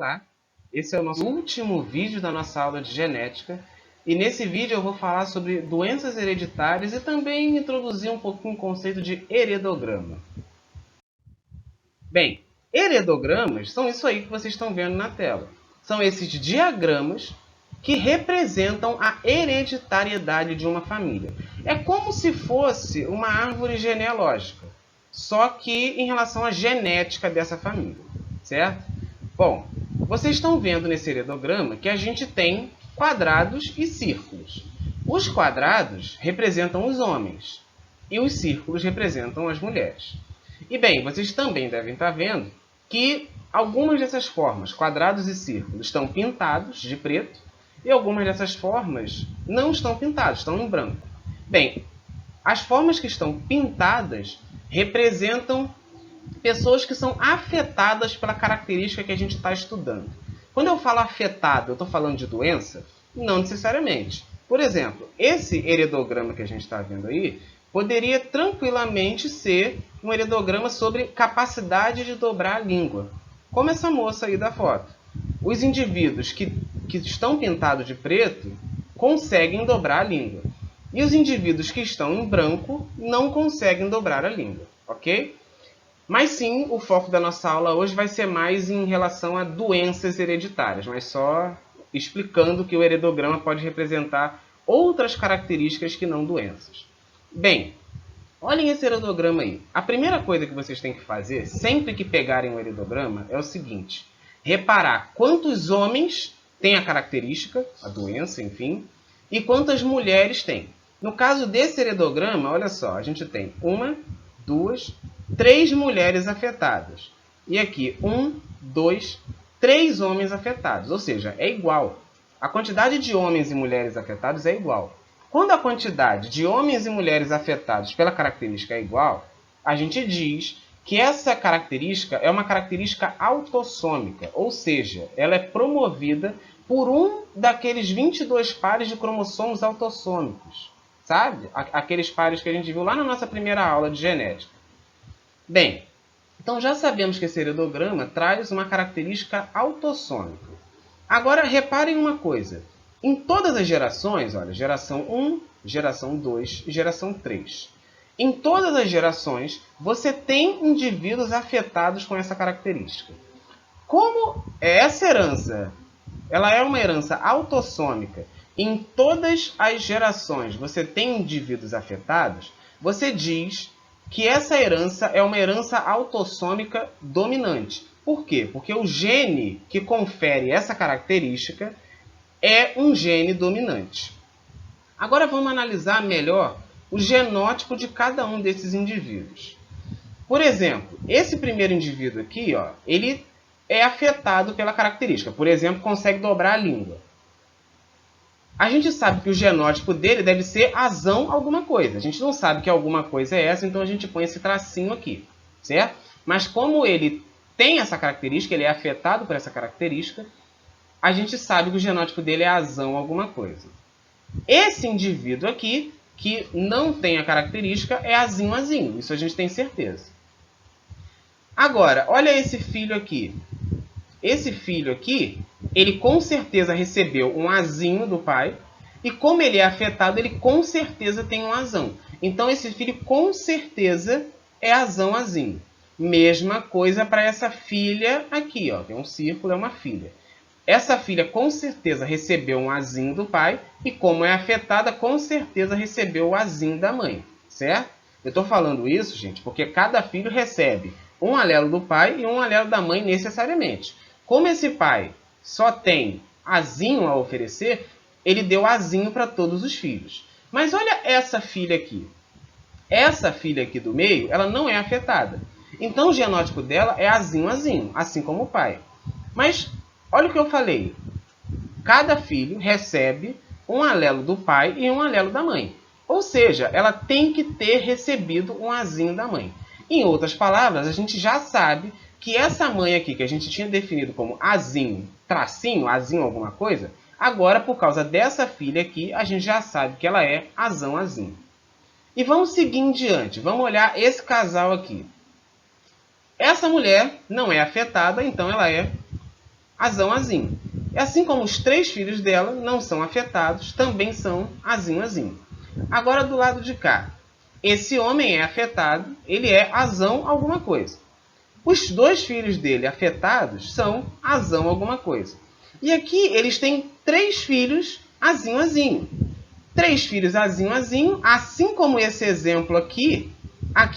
Olá, esse é o nosso último vídeo da nossa aula de genética e nesse vídeo eu vou falar sobre doenças hereditárias e também introduzir um pouquinho o conceito de heredograma. Bem, heredogramas são isso aí que vocês estão vendo na tela. São esses diagramas que representam a hereditariedade de uma família. É como se fosse uma árvore genealógica, só que em relação à genética dessa família, certo? Bom, vocês estão vendo nesse heredograma que a gente tem quadrados e círculos. Os quadrados representam os homens e os círculos representam as mulheres. E bem, vocês também devem estar vendo que algumas dessas formas, quadrados e círculos, estão pintados de preto e algumas dessas formas não estão pintadas, estão em branco. Bem, as formas que estão pintadas representam pessoas que são afetadas pela característica que a gente está estudando. Quando eu falo afetado, eu estou falando de doença? Não necessariamente. Por exemplo, esse heredograma que a gente está vendo aí poderia tranquilamente ser um heredograma sobre capacidade de dobrar a língua, como essa moça aí da foto. Os indivíduos que estão pintados de preto conseguem dobrar a língua. E os indivíduos que estão em branco não conseguem dobrar a língua, ok? Mas sim, o foco da nossa aula hoje vai ser mais em relação a doenças hereditárias, mas só explicando que o heredograma pode representar outras características que não doenças. Bem, olhem esse heredograma aí. A primeira coisa que vocês têm que fazer, sempre que pegarem o heredograma, é o seguinte: reparar quantos homens têm a característica, a doença, enfim, e quantas mulheres têm. No caso desse heredograma, olha só, a gente tem 1, 2, 3 mulheres afetadas. E aqui, 1, 2, 3 homens afetados. Ou seja, é igual. A quantidade de homens e mulheres afetados é igual. Quando a quantidade de homens e mulheres afetados pela característica é igual, a gente diz que essa característica é uma característica autossômica. Ou seja, ela é promovida por um daqueles 22 pares de cromossomos autossômicos. Sabe? Aqueles pares que a gente viu lá na nossa primeira aula de genética. Bem, então já sabemos que esse heredograma traz uma característica autossômica. Agora, reparem uma coisa. Em todas as gerações, olha, geração 1, geração 2 e geração 3. Em todas as gerações, você tem indivíduos afetados com essa característica. Como essa herança, ela é uma herança autossômica, em todas as gerações você tem indivíduos afetados, você diz que essa herança é uma herança autossômica dominante. Por quê? Porque o gene que confere essa característica é um gene dominante. Agora vamos analisar melhor o genótipo de cada um desses indivíduos. Por exemplo, esse primeiro indivíduo aqui, ó, ele é afetado pela característica. Por exemplo, consegue dobrar a língua. A gente sabe que o genótipo dele deve ser azão alguma coisa. A gente não sabe que alguma coisa é essa, então a gente põe esse tracinho aqui, certo? Mas como ele tem essa característica, ele é afetado por essa característica, a gente sabe que o genótipo dele é azão alguma coisa. Esse indivíduo aqui, que não tem a característica, é azinho. Isso a gente tem certeza. Agora, olha esse filho aqui. Esse filho aqui, ele com certeza recebeu um azinho do pai. E como ele é afetado, ele com certeza tem um azão. Então, esse filho com certeza é azão-azinho. Mesma coisa para essa filha aqui, ó. Tem um círculo, é uma filha. Essa filha com certeza recebeu um azinho do pai. E como é afetada, com certeza recebeu o azinho da mãe. Certo? Eu estou falando isso, gente, porque cada filho recebe um alelo do pai e um alelo da mãe necessariamente. Como esse pai só tem azinho a oferecer, ele deu azinho para todos os filhos. Mas olha essa filha aqui. Essa filha aqui do meio, ela não é afetada. Então o genótipo dela é azinho, assim como o pai. Mas olha o que eu falei. Cada filho recebe um alelo do pai e um alelo da mãe. Ou seja, ela tem que ter recebido um azinho da mãe. Em outras palavras, a gente já sabe que essa mãe aqui, que a gente tinha definido como azinho, tracinho, azinho alguma coisa, agora, por causa dessa filha aqui, a gente já sabe que ela é azão-azinho. E vamos seguir em diante. Vamos olhar esse casal aqui. Essa mulher não é afetada, então ela é azinho. Assim como os 3 filhos dela não são afetados, também são azinho. Agora do lado de cá, esse homem é afetado, ele é azão alguma coisa. Os 2 filhos dele afetados são azão alguma coisa. E aqui eles têm 3 filhos azinho. 3 filhos azinho, assim como esse exemplo aqui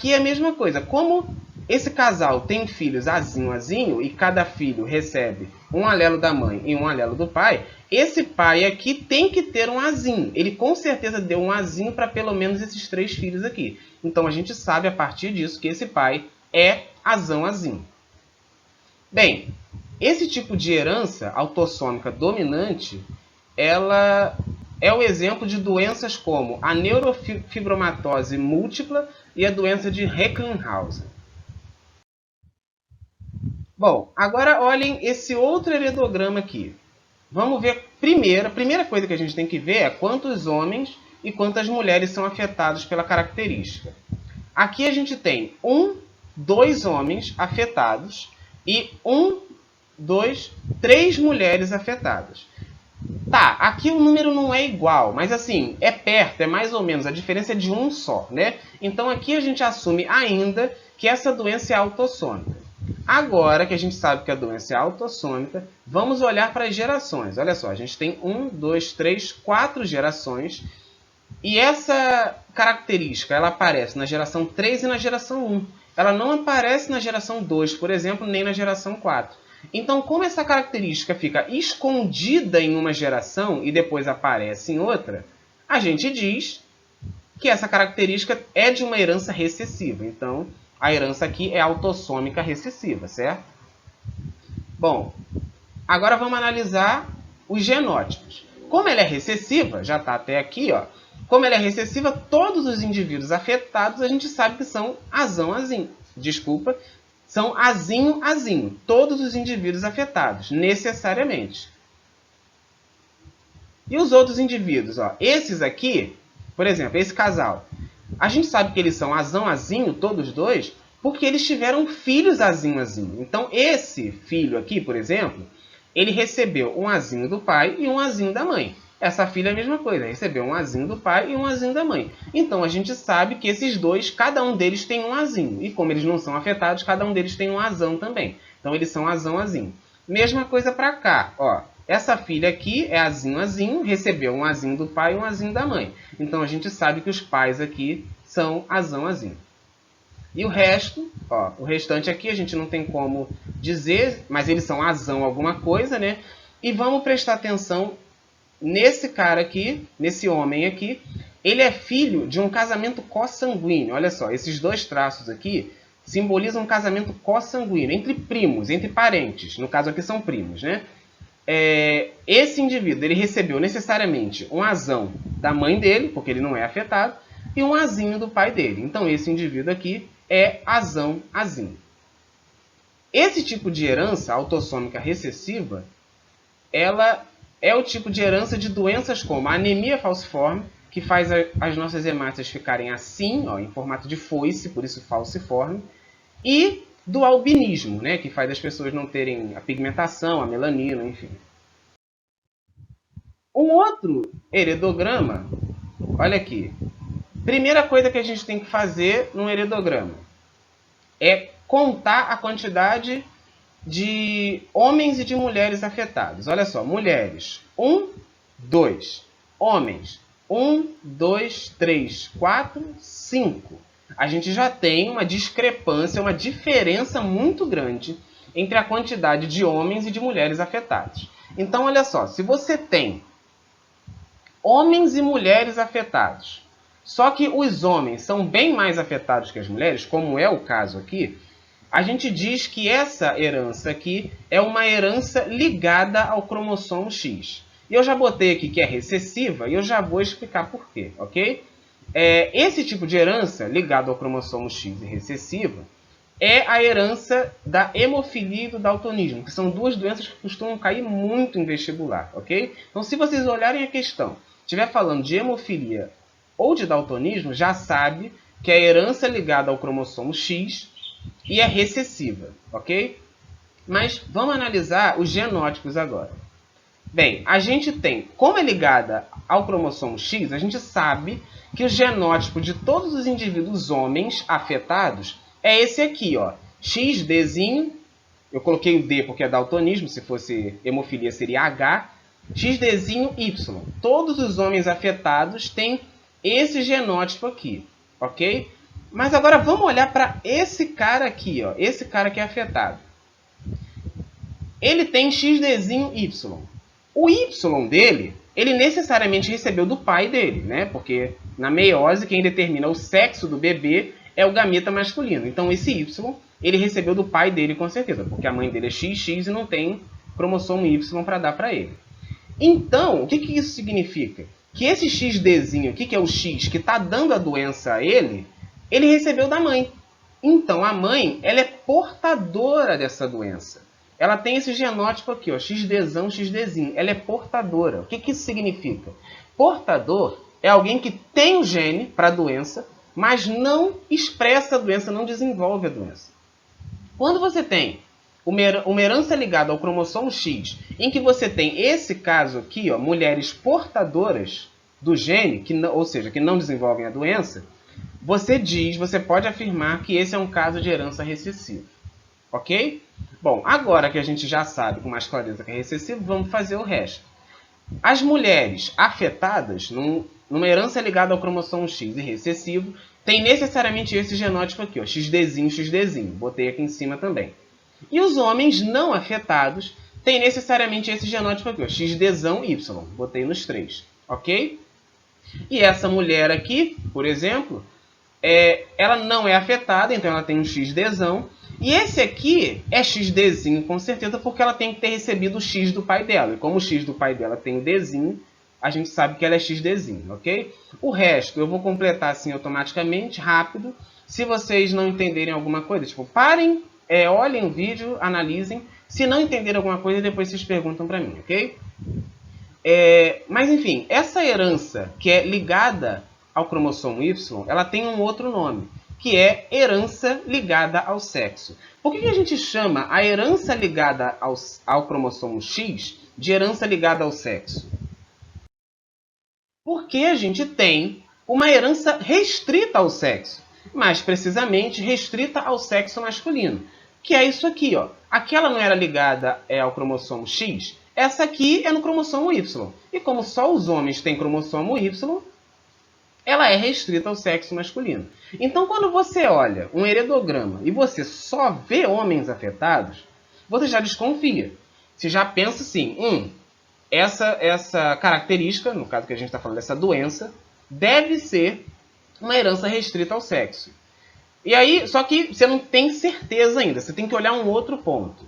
é a mesma coisa. Como esse casal tem filhos azinho e cada filho recebe um alelo da mãe e um alelo do pai, esse pai aqui tem que ter um azinho. Ele com certeza deu um azinho para pelo menos esses 3 filhos aqui. Então a gente sabe a partir disso que esse pai é azinho. Bem, esse tipo de herança autossômica dominante, ela é o exemplo de doenças como a neurofibromatose múltipla e a doença de Recklinghausen. Bom, agora olhem esse outro heredograma aqui. Vamos ver a primeira coisa que a gente tem que ver é quantos homens e quantas mulheres são afetados pela característica. Aqui a gente tem 2 homens afetados e 3 mulheres afetadas. Tá, aqui o número não é igual, mas assim, é perto, é mais ou menos, a diferença é de 1 só, né? Então aqui a gente assume ainda que essa doença é autossômica. Agora que a gente sabe que a doença é autossômica, vamos olhar para as gerações. Olha só, a gente tem 1, 2, 3, 4 gerações. E essa característica, ela aparece na geração 3 e na geração 1. Ela não aparece na geração 2, por exemplo, nem na geração 4. Então, como essa característica fica escondida em uma geração e depois aparece em outra, a gente diz que essa característica é de uma herança recessiva. Então, a herança aqui é autossômica recessiva, certo? Bom, agora vamos analisar os genótipos. Como ela é recessiva, já está até aqui, ó. Como ela é recessiva, todos os indivíduos afetados a gente sabe que são azinho. São azinho. Todos os indivíduos afetados, necessariamente. E os outros indivíduos, ó. Esses aqui, por exemplo, esse casal. A gente sabe que eles são azinho, todos 2, porque eles tiveram filhos azinho. Então, esse filho aqui, por exemplo, ele recebeu um azinho do pai e um azinho da mãe. Essa filha é a mesma coisa, recebeu um azinho do pai e um azinho da mãe. Então, a gente sabe que esses 2, cada um deles tem um azinho. E como eles não são afetados, cada um deles tem um azão também. Então, eles são azinho. Mesma coisa para cá, ó. Essa filha aqui é azinho, recebeu um azinho do pai e um azinho da mãe. Então, a gente sabe que os pais aqui são azinho. E o resto, ó, o restante aqui a gente não tem como dizer, mas eles são azão alguma coisa, né? E vamos prestar atenção nesse cara aqui, nesse homem aqui. Ele é filho de um casamento consanguíneo. Olha só, esses 2 traços aqui simbolizam um casamento consanguíneo, entre primos, entre parentes. No caso aqui são primos, né? Esse indivíduo, ele recebeu necessariamente um azão da mãe dele, porque ele não é afetado, e um azinho do pai dele. Então, esse indivíduo aqui é azinho. Esse tipo de herança autossômica recessiva, ela é o tipo de herança de doenças como a anemia falciforme, que faz as nossas hemácias ficarem assim, ó, em formato de foice, por isso falciforme, e do albinismo, né, que faz as pessoas não terem a pigmentação, a melanina, enfim. Um outro heredograma, olha aqui. Primeira coisa que a gente tem que fazer num heredograma é contar a quantidade de homens e de mulheres afetados. Olha só, mulheres, 1, 2. Homens, 1, 2, 3, 4, 5. A gente já tem uma discrepância, uma diferença muito grande entre a quantidade de homens e de mulheres afetados. Então, olha só, se você tem homens e mulheres afetados, só que os homens são bem mais afetados que as mulheres, como é o caso aqui, a gente diz que essa herança aqui é uma herança ligada ao cromossomo X. E eu já botei aqui que é recessiva e eu já vou explicar por quê, ok? Esse tipo de herança ligada ao cromossomo X e recessiva é a herança da hemofilia e do daltonismo, que são 2 doenças que costumam cair muito em vestibular, ok? Então, se vocês olharem a questão, estiver falando de hemofilia ou de daltonismo, já sabe que é a herança ligada ao cromossomo X e é recessiva, ok? Mas vamos analisar os genótipos agora. Bem, a gente tem, como é ligada ao cromossomo X, a gente sabe que o genótipo de todos os indivíduos homens afetados é esse aqui, ó. XDzinho, eu coloquei o D porque é daltonismo, se fosse hemofilia seria H, XDzinho Y. Todos os homens afetados têm esse genótipo aqui, ok? Mas agora vamos olhar para esse cara aqui, ó, esse cara que é afetado. Ele tem XDzinho Y. O Y dele, ele necessariamente recebeu do pai dele, né? Porque na meiose, quem determina o sexo do bebê é o gameta masculino. Então esse Y, ele recebeu do pai dele com certeza, porque a mãe dele é XX e não tem cromossomo Y para dar para ele. Então, o que isso significa? Que esse XDzinho aqui, que é o X, que está dando a doença a ele recebeu da mãe. Então a mãe, ela é portadora dessa doença. Ela tem esse genótipo aqui, ó, XDzão, XDzinho. Ela é portadora. O que isso significa? Portador é alguém que tem o gene para a doença, mas não expressa a doença, não desenvolve a doença. Quando você tem uma herança ligada ao cromossomo X, em que você tem esse caso aqui, ó, mulheres portadoras do gene, ou seja, que não desenvolvem a doença, você pode afirmar que esse é um caso de herança recessiva. Ok? Bom, agora que a gente já sabe com mais clareza que é recessivo, vamos fazer o resto. As mulheres afetadas, numa herança ligada ao cromossomo X e recessivo, tem necessariamente esse genótipo aqui, ó, XDzinho, XDzinho. Botei aqui em cima também. E os homens não afetados têm necessariamente esse genótipo aqui, ó, XDzão, Y. Botei nos 3. Ok? E essa mulher aqui, por exemplo, ela não é afetada, então ela tem um XDzão. E esse aqui é XDzinho com certeza, porque ela tem que ter recebido o X do pai dela. E como o X do pai dela tem o Dzinho, a gente sabe que ela é XDzinho, ok? O resto eu vou completar assim automaticamente, rápido. Se vocês não entenderem alguma coisa, tipo, parem, olhem o vídeo, analisem. Se não entenderem alguma coisa, depois vocês perguntam para mim, ok? Mas enfim, essa herança que é ligada ao cromossomo Y, ela tem um outro nome, que é herança ligada ao sexo. Por que a gente chama a herança ligada ao cromossomo X de herança ligada ao sexo? Porque a gente tem uma herança restrita ao sexo, mais precisamente restrita ao sexo masculino, que é isso aqui, ó. Aquela não era ligada ao cromossomo X, essa aqui é no cromossomo Y. E como só os homens têm cromossomo Y, ela é restrita ao sexo masculino. Então, quando você olha um heredograma e você só vê homens afetados, você já desconfia. Você já pensa assim, essa característica, no caso que a gente está falando dessa doença, deve ser uma herança restrita ao sexo. E aí, só que você não tem certeza ainda, você tem que olhar um outro ponto,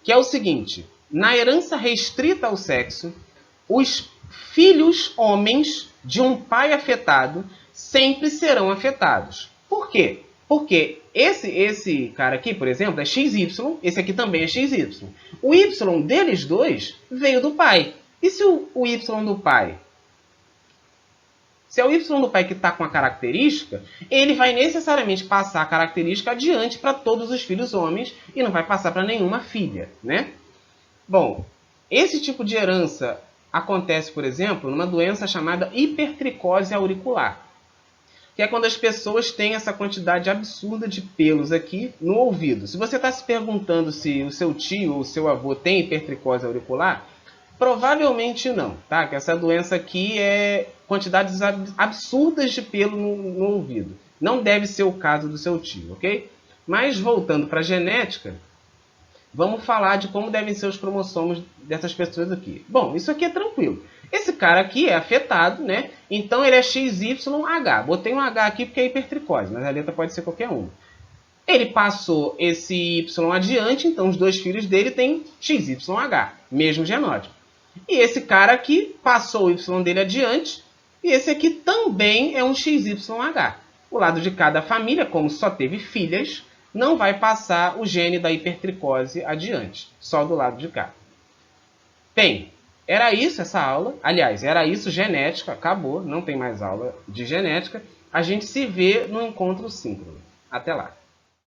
que é o seguinte: na herança restrita ao sexo, os filhos homens de um pai afetado sempre serão afetados. Por quê? Porque esse cara aqui, por exemplo, é XY, esse aqui também é XY. O Y deles dois veio do pai. E se o Y do pai? Se é o Y do pai que está com a característica, ele vai necessariamente passar a característica adiante para todos os filhos homens e não vai passar para nenhuma filha, né? Bom, esse tipo de herança acontece, por exemplo, numa doença chamada hipertricose auricular, que é quando as pessoas têm essa quantidade absurda de pelos aqui no ouvido. Se você está se perguntando se o seu tio ou o seu avô tem hipertricose auricular, provavelmente não, tá? Que essa doença aqui é quantidades absurdas de pelo no ouvido. Não deve ser o caso do seu tio, ok? Mas voltando para a genética, vamos falar de como devem ser os cromossomos dessas pessoas aqui. Bom, isso aqui é tranquilo. Esse cara aqui é afetado, né? Então ele é XYH. Botei um H aqui porque é hipertricose, mas a letra pode ser qualquer uma. Ele passou esse Y adiante, então os dois filhos dele têm XYH, mesmo genótipo. E esse cara aqui passou o Y dele adiante, e esse aqui também é um XYH. O lado de cada família, como só teve filhas, não vai passar o gene da hipertricose adiante, só do lado de cá. Bem, era isso essa aula. Aliás, era isso genética, acabou, não tem mais aula de genética. A gente se vê no encontro síncrono. Até lá!